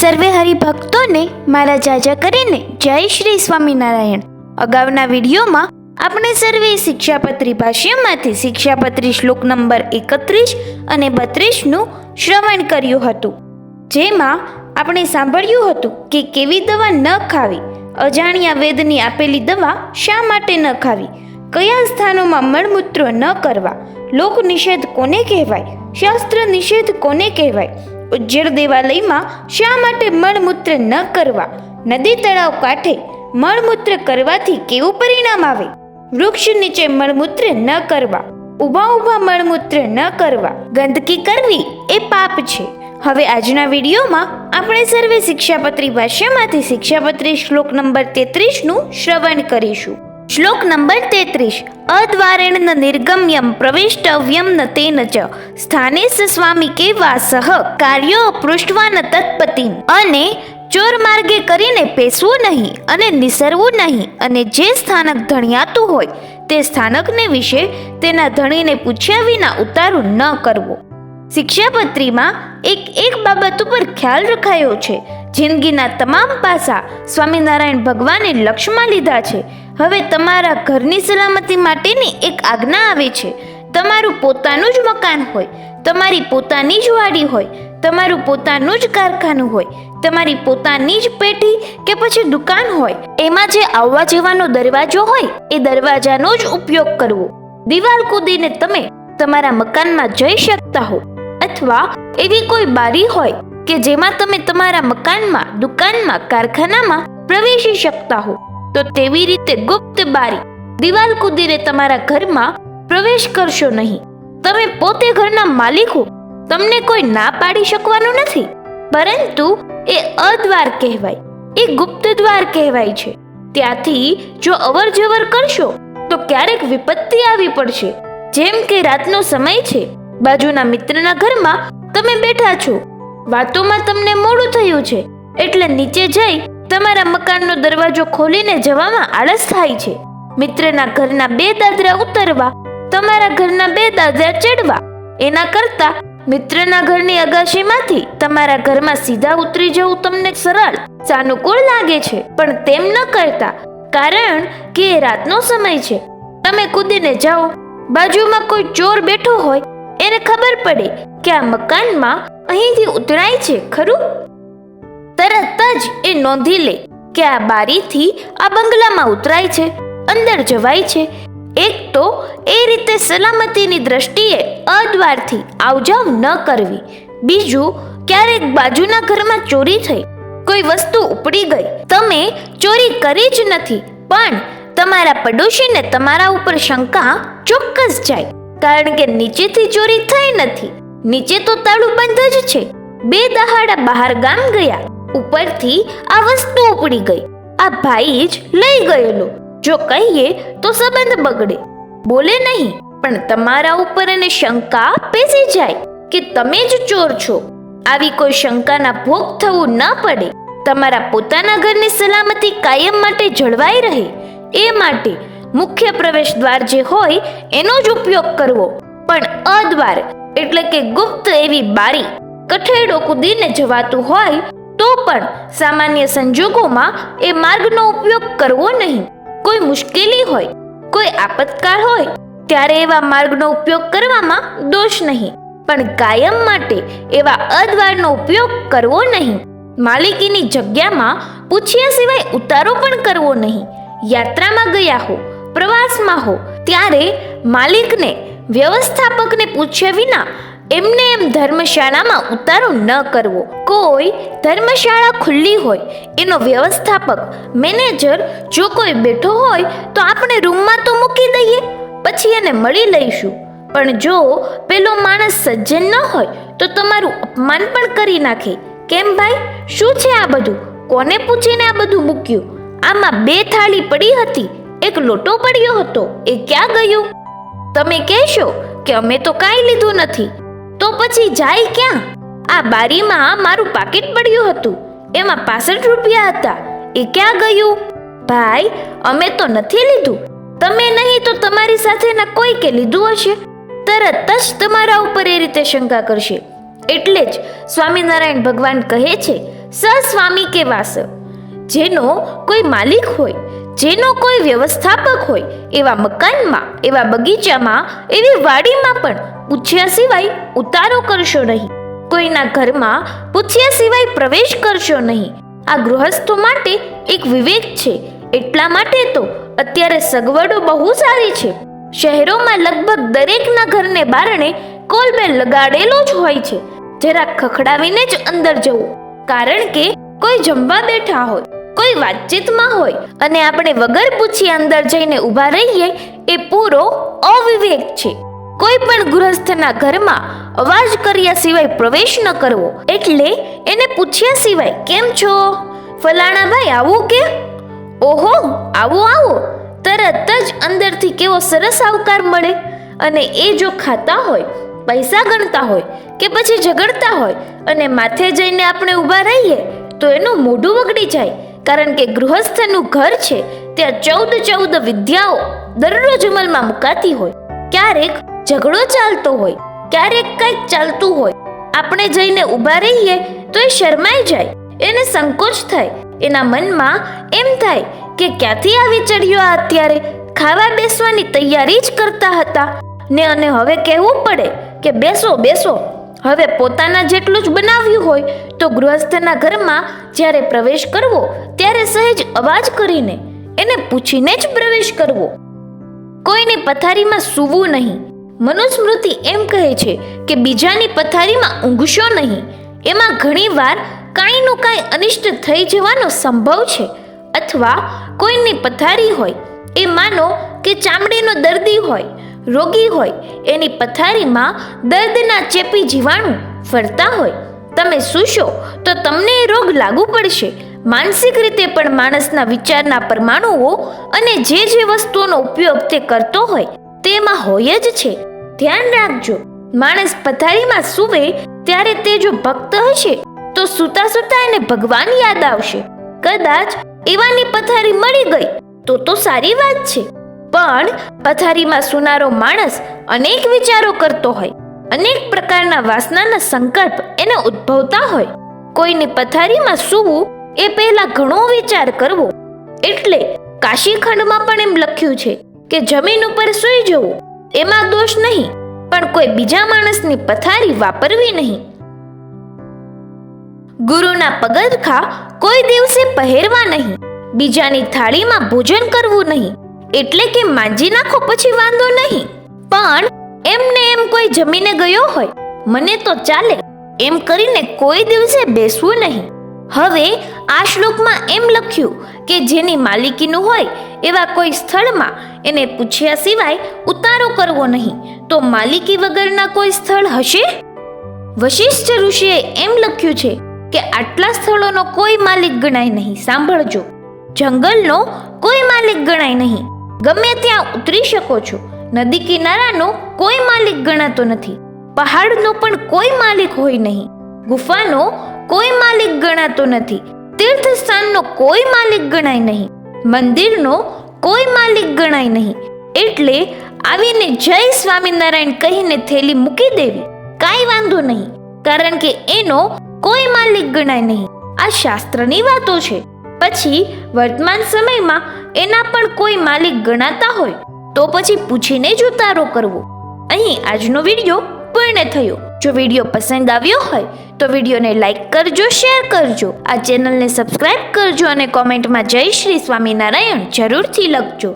સર્વે હરિભક્તોને મારા જાજા કરીને જય શ્રી સ્વામિનારાયણ। અગાઉના વિડીયોમાં આપણે સર્વે શિક્ષાપત્રી ભાષ્યમાંથી શિક્ષાપત્રી શ્લોક નંબર 31 અને 32નું શ્રવણ કર્યું હતું, જેમાં આપણે સાંભળ્યું હતું કે કેવી દવા ન ખાવી, અજાણ્યા વેદની આપેલી દવા શા માટે ન ખાવી, કયા સ્થાનોમાં મળમૂત્રો ન કરવા, લોક નિષેધ કોને કહેવાય, શાસ્ત્ર નિષેધ કોને કહેવાય, ઉજ્જર દેવાલયમાં શા માટે મળમૂત્ર ન કરવા, નદી તળાવ કાંઠે મળમૂત્ર કરવાથી કેવું પરિણામ આવે, વૃક્ષ નીચે મળમૂત્ર ન કરવા, ઊભા ઊભા મળમૂત્ર ન કરવા, ગંદકી કરવી એ પાપ છે। હવે આજના વિડીયોમાં આપણે સર્વે શિક્ષાપત્રી ભાષ્યમાંથી શિક્ષાપત્રી શ્લોક નંબર 33નું શ્રવણ કરીશું। શ્લોક નંબર 33। અદ્વારેણ ન નિર્ગમ્યમ પ્રવેષ્ટવ્યમ ન તેન ચ સ્થાને સ્વામી કે વાસઃ કાર્યો પૃષ્ઠવા ન તત્પતિમ। અને ચોર માર્ગે કરીને પેસવું નહીં અને નિસરવું નહીં, અને જે સ્થાનક ધણિયાતું હોય તે સ્થાનકને વિશે તેના ધણીને પૂછ્યા વિના ઉતારું ન કરવો। શિક્ષાપત્રીમાં એક બાબત ઉપર ખ્યાલ રખાયો છે। જિંદગીના તમામ પાસા સ્વામિનારાયણ ભગવાને લક્ષ્યમાં લીધા છે। હવે તમારા ઘરની સલામતી માટેની એક આજ્ઞા આવે છે। તમારું પોતાનું જ મકાન હોય, તમારી પોતાની જ વાડી હોય, તમારું પોતાનું જ કારખાનું હોય, તમારી પોતાની જ પેઢી કે પછી દુકાન હોય, એમાં જે આવવા જવાનો દરવાજો હોય એ દરવાજાનો જ ઉપયોગ કરવો। દિવાલ કૂદીને તમે તમારા મકાનમાં જઈ શકતા હો, અથવા એવી કોઈ બારી હોય કે જેમાં તમે તમારા મકાનમાં, દુકાનમાં, કારખાનામાં પ્રવેશી શકતા હો, તો તેવી રીતે ગુપ્ત બારી, દિવાલ કૂદીને તમારા ઘરમાં પ્રવેશ કરશો નહીં। તમે પોતે ઘરના માલિક હો, તમને કોઈ ના પાડી શકવાનું નથી, પરંતુ એ અદ્વાર કહેવાય, એ ગુપ્ત દ્વાર કહેવાય છે। ત્યાંથી જો અવર જવર કરશો તો ક્યારેક વિપત્તિ આવી પડશે। જેમ કે રાતનો સમય છે, બાજુના મિત્રના ઘરમાં તમે બેઠા છો, વાતોમાં તમને મોડું થયું છે, એટલે નીચે જઈ તમારા મકાનનો દરવાજો ખોલીને જવામાં આળસ થાય છે। મિત્રના ઘરના 2 દાદરા ઉતરવા, તમારા ઘરના 2 દાદરા ચડવા, એના કરતા મિત્રના ઘરની અગાશીમાંથી તમારા ઘરમાં સીધા ઉતરી જવું તમને સરળ, સાનુકૂળ લાગે છે, પણ તેમ ન કરતા, કારણ કે એ રાતનો સમય છે। તમે કૂદીને જાઓ, બાજુમાં કોઈ ચોર બેઠો હોય, એને ખબર પડે કે આ મકાનમાં અહીંથી ઉતરાય છે ખરું, તરત જ એ નોંધી લે કે આ બારીથી આ બંગલામાં ઉતરાય છે, અંદર જવાય છે। એક તો એ રીતે સલામતીની દ્રષ્ટિએ અદ્વારથી આવજાવ ન કરવી, બીજું ક્યારેક બાજુના ઘરમાં ચોરી થઈ, કોઈ વસ્તુ ઉપડી ગઈ, તમે ચોરી કરી જ નથી, પણ તમારા પડોશીને તમારા ઉપર શંકા ચોક્કસ જાય, કારણ કે નીચેથી ચોરી થઈ નથી, નીચે તો તાળું બંધ જ છે, 2 દહાડા બહાર ગામ ગયા, ઉપરથી આ વસ્તુ ઉપડી ગઈ, આ ભાઈ જ લઈ ગયેલો, જો કહીએ તો સંબંધ બગડે, બોલે નહીં, પણ તમારા ઉપર એને શંકા પેસી જાય કે તમે જ ચોર છો। આવી કોઈ શંકાના ભોગ થવું ન પડે, તમારા પોતાના ઘરની સલામતી કાયમ માટે જળવાઈ રહે, એ માટે મુખ્ય પ્રવેશ દ્વાર જે હોય એનો જ ઉપયોગ કરવો, પણ અદ્વાર એટલે કે ગુપ્ત એવી બારી, કઠેડો કૂદીને જવાતું હોય તો પણ સામાન્ય સંજોગોમાં એ માર્ગનો ઉપયોગ કરવો નહીં। કોઈ મુશ્કેલી હોય, કોઈ આપતકાળ હોય, ત્યારે એવા માર્ગનો ઉપયોગ કરવામાં દોષ નહીં, પણ કાયમ માટે એવા અદ્વારનો ઉપયોગ કરવો નહીં। માલિકીની જગ્યામાં પૂછ્યા સિવાય ઉતારો પણ કરવો નહીં। યાત્રામાં ગયા હો, પ્રવાસમાં હો, ત્યારે માલિકને, વ્યવસ્થાપકને પૂછ્યા વિના એમને એમ ધર્મશાળામાં ઉતારો ન કરવો। કોઈ ધર્મશાળા ખુલ્લી હોય, એનો વ્યવસ્થાપક, મેનેજર જો કોઈ બેઠો હોય તો આપણે રૂમમાં તો મૂકી દઈએ, પછી એને મળી લઈશું, પણ જો પેલો માણસ સજ્જન ન હોય તો તમારું અપમાન પણ કરી નાખે। કેમ ભાઈ, શું છે આ બધું, કોને પૂછીને આ બધું મૂક્યું, આમાં 2 થાળી પડી હતી, એક લોટો પડ્યો હતો, એ ક્યાં ગયું? તમે કહેશો કે અમે તો કાંઈ લીધું નથી, તો પછી જાય ક્યાં? આ બારીમાં મારું પાકીટ પડ્યું હતું, એમાં 65 રૂપિયા હતા, એ ક્યાં ગયું? ભાઈ, અમે તો નથી લીધું, તમે નહીં તો તમારી સાથેના કોઈ કે લીધું હશે, તરત જ તમારા ઉપર એ રીતે શંકા કરશે। એટલે જ સ્વામિનારાયણ ભગવાન કહે છે, સ્વામી કે વાસ. જેનો કોઈ માલિક હોય, જેનો કોઈ વ્યવસ્થાપક હોય, એવા મકાનમાં, એવા બગીચામાં, એવી વાડીમાં પણ પૂછ્યા સિવાય ઉતારો કરશો નહીં. કોઈના ઘરમાં પૂછ્યા સિવાય પ્રવેશ કરશો નહીં. આ ગૃહસ્થો માટે એક વિવેક છે. એટલા માટે તો અત્યારે સગવડો બહુ સારી છે. શહેરોમાં લગભગ દરેકના ઘરને બારણે કોલબેલ લગાડેલો જ હોય છે. જરા ખખડાવીને જ અંદર જવું, કારણ કે કોઈ જમવા બેઠા હોય, કોઈ વાતચીતમાં હોય અને આપણે વગર પૂછીએ અંદર જઈને ઊભા રહીએ, એ પૂરો અવિવેક છે. કોઈ પણ ગૃહસ્થના ઘરમાં અવાજ કર્યા સિવાય પ્રવેશ ન કરવો, એટલે એને પૂછ્યા સિવાય કેમ છો ફલાણા ભાઈ, આવું કે ઓહો આવો આવો, તરત જ અંદરથી કેવો સરસ આવકાર મળે. અને એ જો ખાતા હોય, પૈસા ગણતા હોય કે પછી ઝઘડતા હોય અને માથે જઈને આપણે ઊભા રહીએ તો એનું મોઢું બગડી જાય. કારણ કે ગૃહસ્થનું ઘર છે, ત્યાં 14 વિદ્યાઓ દરરોજ અમલમાં મુકાતી હોય. ક્યારેક ઝઘડો ચાલતો હોય, ક્યારેક કંઈક ચાલતું હોય, આપણે જઈને ઊભા રહીએ તો એ શરમાઈ જાય, એને સંકોચ થાય. એના મનમાં એમ થાય કે ક્યાંથી આવી ચડ્યો આ, અત્યારે ખાવા બેસવાની તૈયારી જ કરતા હતા ને, અને હવે કહેવું પડે કે બેસો બેસો. હવે પોતાના જેટલું જ બનાવ્યું હોય તો ગૃહસ્થના ઘરમાં જ્યારે પ્રવેશ કરવો ત્યારે સહેજ અવાજ કરીને, એને પૂછીને જ પ્રવેશ કરવો. કોઈની પથારીમાં સૂવું નહીં. મનુસ્મૃતિ એમ કહે છે કે બીજાની પથારીમાં ઊંઘશો નહીં. એમાં ઘણીવાર કાંઈનું કાંઈ અનિષ્ટ થઈ જવાનો સંભવ છે. અથવા કોઈની પથારી હોય, એ માનો કે ચામડીનો દર્દી હોય, રોગી હોય, એની પથારીમાં દર્દના ચેપી જીવાણુ ફરતા હોય. તમે સૂશો તો તમને એ રોગ લાગુ પડશે. માનસિક રીતે પણ માણસના વિચારના પરમાણુઓ અને જે વસ્તુઓનો ઉપયોગ તે કરતો હોય તેમાં હોય જ છે. ધ્યાન રાખજો, માણસ પથારીમાં સૂવે ત્યારે તે જો ભક્ત હશે તો સૂતા સૂતા એને ભગવાન યાદ આવશે. કદાચ એવાની પથારી મળી ગઈ તો સારી વાત છે. પણ પથારીમાં સૂનારો માણસ અનેક વિચારો કરતો હોય, અનેક પ્રકારના વાસનાના સંકલ્પ એને ઉદ્ભવતા હોય. કોઈની પથારીમાં સૂવું એ પહેલા ઘણો વિચાર કરવો. એટલે કાશીખંડમાં પણ એમ લખ્યું છે કે જમીન ઉપર સૂઈ જવું એમાં દોષ નહીં, પણ કોઈ બીજા માણસની પથારી વાપરવી નહીં. ગુરુના પગરખા કોઈ દિવસે પહેરવા નહીં. બીજાની થાળીમાં ભોજન કરવું નહીં. એટલે કે માંજી નાખો પછી વાંધો નહીં, પણ એમને એમ કોઈ જમીને ગયો હોય, મને તો ચાલે એમ કરીને કોઈ દિવસે બેસવું નહીં. હવે આ શ્લોકમાં એમ લખ્યું કે જેની માલિકીનું હોય એવા કોઈ સ્થળમાં એને પૂછ્યા સિવાય ઉતારો કરવો નહીં. તો માલિકી વગરના કોઈ સ્થળ હશે? વશિષ્ઠ ઋષિએ એમ લખ્યું છે કે આટલા સ્થળોનો કોઈ માલિક ગણાય નહીં. સાંભળજો, જંગલનો કોઈ માલિક ગણાય નહીં. ગમે ત્યાં ઉતરી શકો છો. નદી કિનારાનો કોઈ માલિક ગણાતો નથી. પહાડનો પણ કોઈ માલિક હોય નહીં. ગુફાનો કોઈ માલિક ગણાતો નથી. તીર્થ સ્થાનનો કોઈ માલિક ગણાય નહીં. મંદિરનો કોઈ માલિક ગણાય નહીં. એટલે આવીને જય સ્વામિનારાયણ કહીને થેલી મૂકી દેવી, કાંઈ વાંધો નહીં, કારણ કે એનો કોઈ માલિક ગણાય નહીં. આ શાસ્ત્રની વાતો છે. પછી વર્તમાન સમયમાં એના પણ કોઈ માલિક ગણાતા હોય તો પછી પૂછીને જ ઉતારો કરવો. અહીં આજનો વિડીયો પૂર્ણ થયો. જો વિડીયો પસંદ આવ્યો હોય તો વિડીયોને લાઈક કરજો, શેર કરજો, આ ચેનલને સબસ્ક્રાઇબ કરજો અને કોમેન્ટમાં જય શ્રી સ્વામિનારાયણ જરૂરથી લખજો.